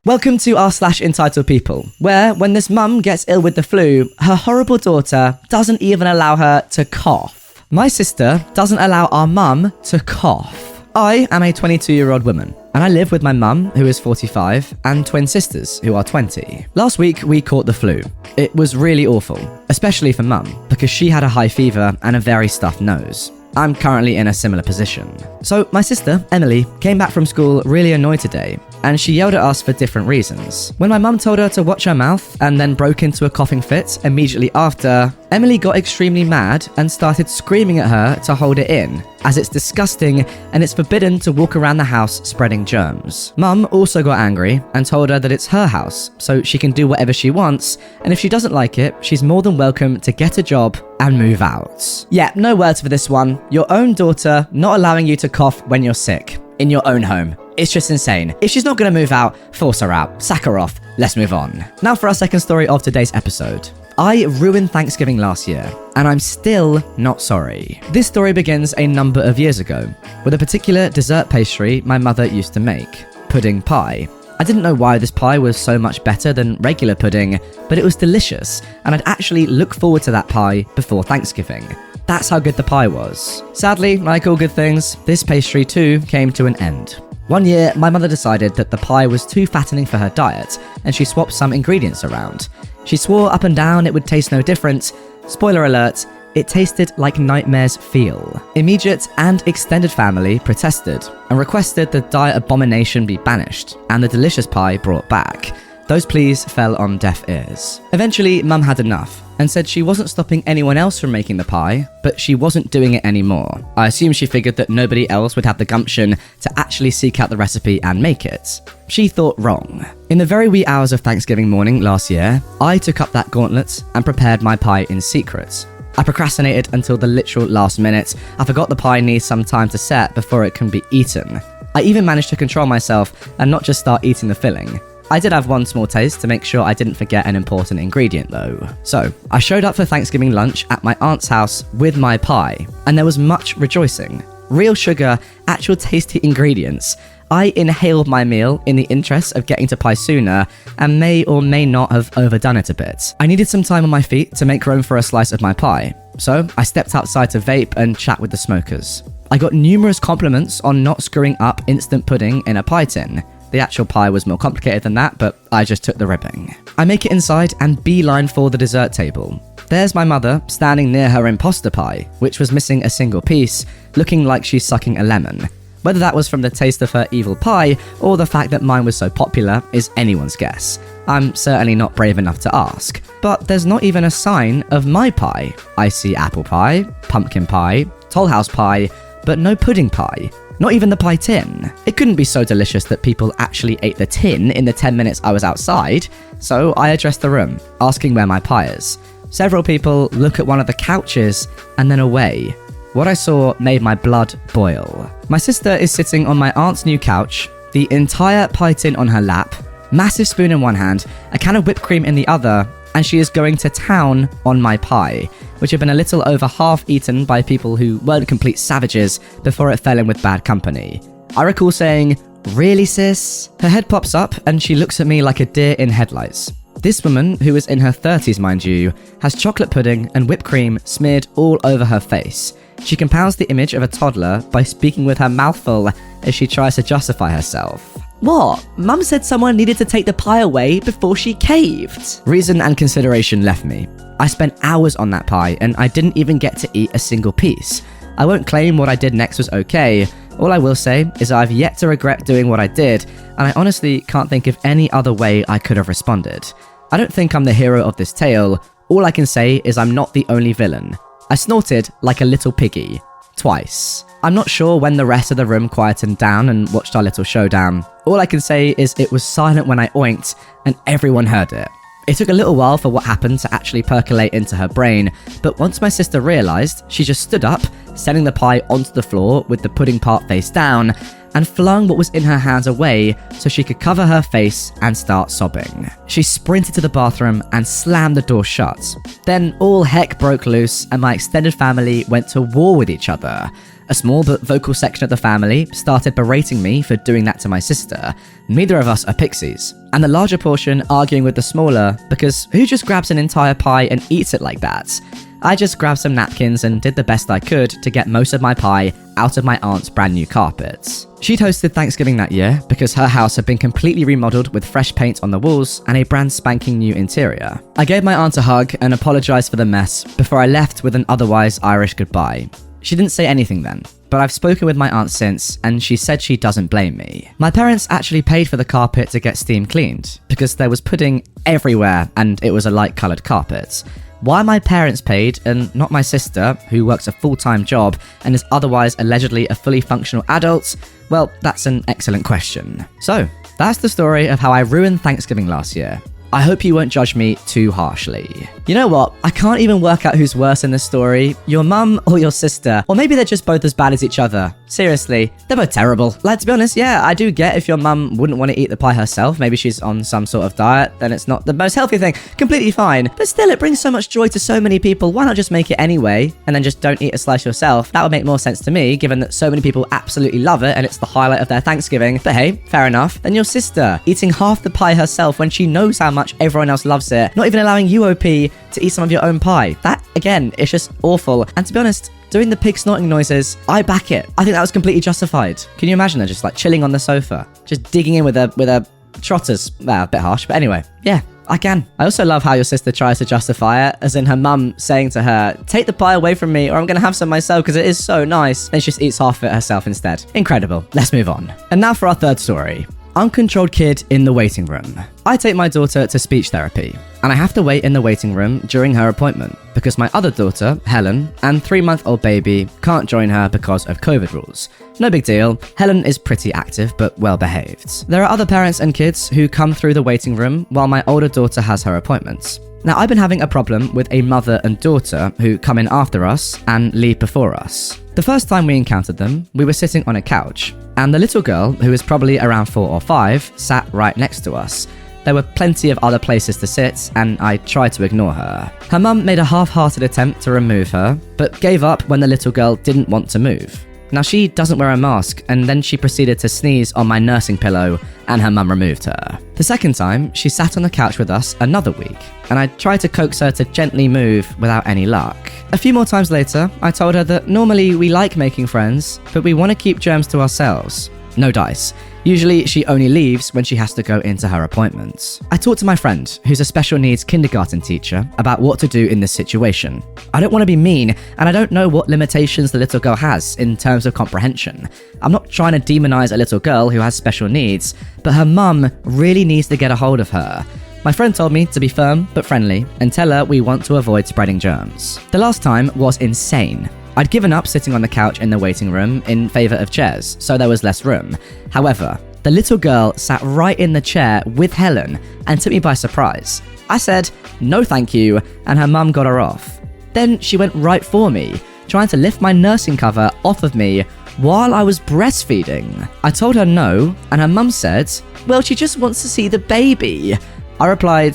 Welcome to r/entitled people, where when this mum gets ill with the flu, her horrible daughter doesn't even allow her to cough. My sister doesn't allow our mum to cough. I am a 22-year-old woman, and I live with my mum, who is 45, and twin sisters, who are 20. Last week, we caught the flu. It was really awful, especially for mum, because she had a high fever and a very stuffed nose. I'm currently in a similar position. So my sister, Emily, came back from school really annoyed today, and she yelled at us for different reasons. When my mum told her to watch her mouth and then broke into a coughing fit immediately after, Emily got extremely mad and started screaming at her to hold it in, as it's disgusting and it's forbidden to walk around the house spreading germs. Mum also got angry and told her that it's her house, so she can do whatever she wants, and if she doesn't like it, she's more than welcome to get a job and move out. Yeah, no words for this one. Your own daughter not allowing you to cough when you're sick in your own home. It's just insane. If she's not going to move out, force her out, sack her off, let's move on. Now for our second story of today's episode. I ruined Thanksgiving last year, and I'm still not sorry. This story begins a number of years ago, with a particular dessert pastry my mother used to make, pudding pie. I didn't know why this pie was so much better than regular pudding, but it was delicious, and I'd actually look forward to that pie before Thanksgiving. That's how good the pie was. Sadly, like all good things, this pastry too came to an end. One year, my mother decided that the pie was too fattening for her diet, and she swapped some ingredients around. She swore up and down it would taste no different. Spoiler alert, it tasted like nightmares feel. Immediate and extended family protested and requested the diet abomination be banished and the delicious pie brought back. Those pleas fell on deaf ears. Eventually, Mum had enough and said she wasn't stopping anyone else from making the pie, but she wasn't doing it anymore. I assume she figured that nobody else would have the gumption to actually seek out the recipe and make it. She thought wrong. In the very wee hours of Thanksgiving morning last year, I took up that gauntlet and prepared my pie in secret. I procrastinated until the literal last minute. I forgot the pie needs some time to set before it can be eaten. I even managed to control myself and not just start eating the filling. I did have one small taste to make sure I didn't forget an important ingredient though. So, I showed up for Thanksgiving lunch at my aunt's house with my pie, and there was much rejoicing. Real sugar, actual tasty ingredients. I inhaled my meal in the interest of getting to pie sooner, and may or may not have overdone it a bit. I needed some time on my feet to make room for a slice of my pie, so I stepped outside to vape and chat with the smokers. I got numerous compliments on not screwing up instant pudding in a pie tin. The actual pie was more complicated than that, but I just took the ribbing. I make it inside and beeline for the dessert table. There's my mother standing near her imposter pie, which was missing a single piece, looking like she's sucking a lemon. Whether that was from the taste of her evil pie or the fact that mine was so popular is anyone's guess. I'm certainly not brave enough to ask. But there's not even a sign of my pie. I see apple pie, pumpkin pie, Toll House pie, but no pudding pie. Not even the pie tin. It couldn't be so delicious that people actually ate the tin in the 10 minutes I was outside, so I addressed the room, asking where my pie is. Several people look at one of the couches and then away. What I saw made my blood boil. My sister is sitting on my aunt's new couch, the entire pie tin on her lap, massive spoon in one hand, a can of whipped cream in the other, and she is going to town on my pie, which had been a little over half eaten by people who weren't complete savages before it fell in with bad company. I recall saying, "Really, sis?" Her head pops up and she looks at me like a deer in headlights. This woman, who is in her 30s mind you, has chocolate pudding and whipped cream smeared all over her face. She compounds the image of a toddler by speaking with her mouth full as she tries to justify herself. What? Mum said someone needed to take the pie away before she caved. Reason and consideration left me. I spent hours on that pie and I didn't even get to eat a single piece. I won't claim what I did next was okay. All I will say is I've yet to regret doing what I did, and I honestly can't think of any other way I could have responded. I don't think I'm the hero of this tale. All I can say is I'm not the only villain. I snorted like a little piggy. Twice. I'm not sure when the rest of the room quietened down and watched our little showdown. All I can say is it was silent when I oinked, and everyone heard it. It took a little while for what happened to actually percolate into her brain, but once my sister realised, she just stood up, sending the pie onto the floor with the pudding part face down, and flung what was in her hands away so she could cover her face and start sobbing. She sprinted to the bathroom and slammed the door shut. Then all heck broke loose and my extended family went to war with each other. A small but vocal section of the family started berating me for doing that to my sister. Neither of us are pixies. And the larger portion arguing with the smaller, because who just grabs an entire pie and eats it like that? I just grabbed some napkins and did the best I could to get most of my pie out of my aunt's brand new carpets. She'd hosted Thanksgiving that year because her house had been completely remodeled with fresh paint on the walls and a brand spanking new interior. I gave my aunt a hug and apologised for the mess before I left with an otherwise Irish goodbye. She didn't say anything then, but I've spoken with my aunt since, and she said she doesn't blame me. My parents actually paid for the carpet to get steam cleaned, because there was pudding everywhere and it was a light-coloured carpet. Why my parents paid and not my sister, who works a full-time job and is otherwise allegedly a fully functional adult? Well, that's an excellent question. So, that's the story of how I ruined Thanksgiving last year. I hope you won't judge me too harshly. You know what? I can't even work out who's worse in this story, your mum or your sister. Or maybe they're just both as bad as each other. Seriously, they're both terrible. Like, to be honest, yeah, I do get if your mum wouldn't want to eat the pie herself. Maybe she's on some sort of diet, then it's not the most healthy thing. Completely fine. But still, it brings so much joy to so many people. Why not just make it anyway, and then just don't eat a slice yourself? That would make more sense to me, given that so many people absolutely love it, and it's the highlight of their Thanksgiving. But hey, fair enough. Then your sister, eating half the pie herself when she knows how much everyone else loves it, not even allowing you, OP, to eat some of your own pie. That, again, is just awful. And to be honest, doing the pig snorting noises, I back it. I think that was completely justified. Can you imagine her just like chilling on the sofa, just digging in with a trotters? Well, a bit harsh, but anyway, yeah, I can. I also love how your sister tries to justify it, as in her mum saying to her, take the pie away from me or I'm going to have some myself because it is so nice. And she just eats half of it herself instead. Incredible. Let's move on. And now for our third story. Uncontrolled kid in the waiting room. I take my daughter to speech therapy, and I have to wait in the waiting room during her appointment because my other daughter, Helen, and 3-month-old baby can't join her because of COVID rules. No big deal, Helen is pretty active but well behaved. There are other parents and kids who come through the waiting room while my older daughter has her appointments. Now, I've been having a problem with a mother and daughter who come in after us and leave before us. The first time we encountered them, we were sitting on a couch, and the little girl, who is probably around 4 or 5, sat right next to us. There were plenty of other places to sit, and I tried to ignore her. Her mum made a half-hearted attempt to remove her, but gave up when the little girl didn't want to move. Now, she doesn't wear a mask, and then she proceeded to sneeze on my nursing pillow, and her mum removed her. The second time, she sat on the couch with us another week, and I tried to coax her to gently move without any luck. A few more times later, I told her that normally we like making friends, but we want to keep germs to ourselves. No dice. Usually, she only leaves when she has to go into her appointments. I talked to my friend, who's a special needs kindergarten teacher, about what to do in this situation. I don't want to be mean, and I don't know what limitations the little girl has in terms of comprehension. I'm not trying to demonize a little girl who has special needs, but her mum really needs to get a hold of her. My friend told me to be firm but friendly and tell her we want to avoid spreading germs. The last time was insane. I'd given up sitting on the couch in the waiting room in favour of chairs, so there was less room. However, the little girl sat right in the chair with Helen and took me by surprise. I said, no thank you, and her mum got her off. Then she went right for me, trying to lift my nursing cover off of me while I was breastfeeding. I told her no, and her mum said, well, she just wants to see the baby. I replied,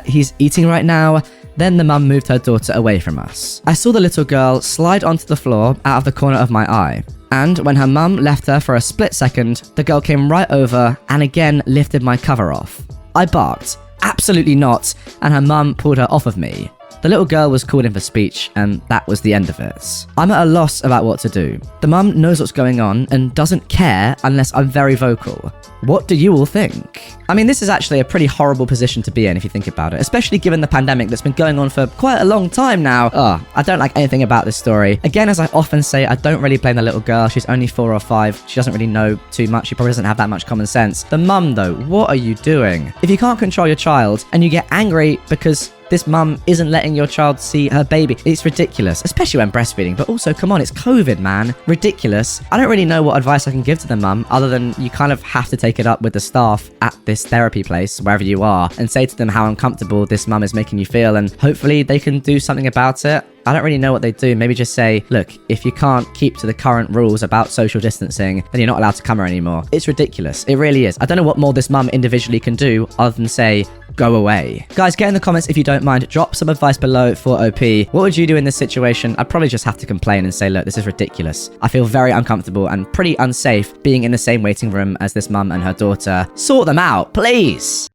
he's eating right now. Then the mum moved her daughter away from us. I saw the little girl slide onto the floor out of the corner of my eye. And when her mum left her for a split second, the girl came right over and again lifted my cover off. I barked, absolutely not, and her mum pulled her off of me. The little girl was called in for speech, and that was the end of it. I'm at a loss about what to do. The mum knows what's going on and doesn't care unless I'm very vocal. What do you all think? I mean, this is actually a pretty horrible position to be in if you think about it, especially given the pandemic that's been going on for quite a long time now. I don't like anything about this story. Again, as I often say, I don't really blame the little girl. She's only 4 or 5. She doesn't really know too much. She probably doesn't have that much common sense. The mum, though, what are you doing? If you can't control your child and you get angry because this mum isn't letting your child see her baby, it's ridiculous, especially when breastfeeding. But also, come on, it's COVID, man. Ridiculous. I don't really know what advice I can give to the mum other than you kind of have to take it up with the staff at this therapy place, wherever you are, and say to them how uncomfortable this mum is making you feel, and hopefully they can do something about it. I don't really know what they do. Maybe just say, look, if you can't keep to the current rules about social distancing, then you're not allowed to come here anymore. It's ridiculous. It really is. I don't know what more this mum individually can do other than say, go away. Guys, get in the comments if you don't mind. Drop some advice below for OP. What would you do in this situation? I'd probably just have to complain and say, look, this is ridiculous. I feel very uncomfortable and pretty unsafe being in the same waiting room as this mum and her daughter. Sort them out, please.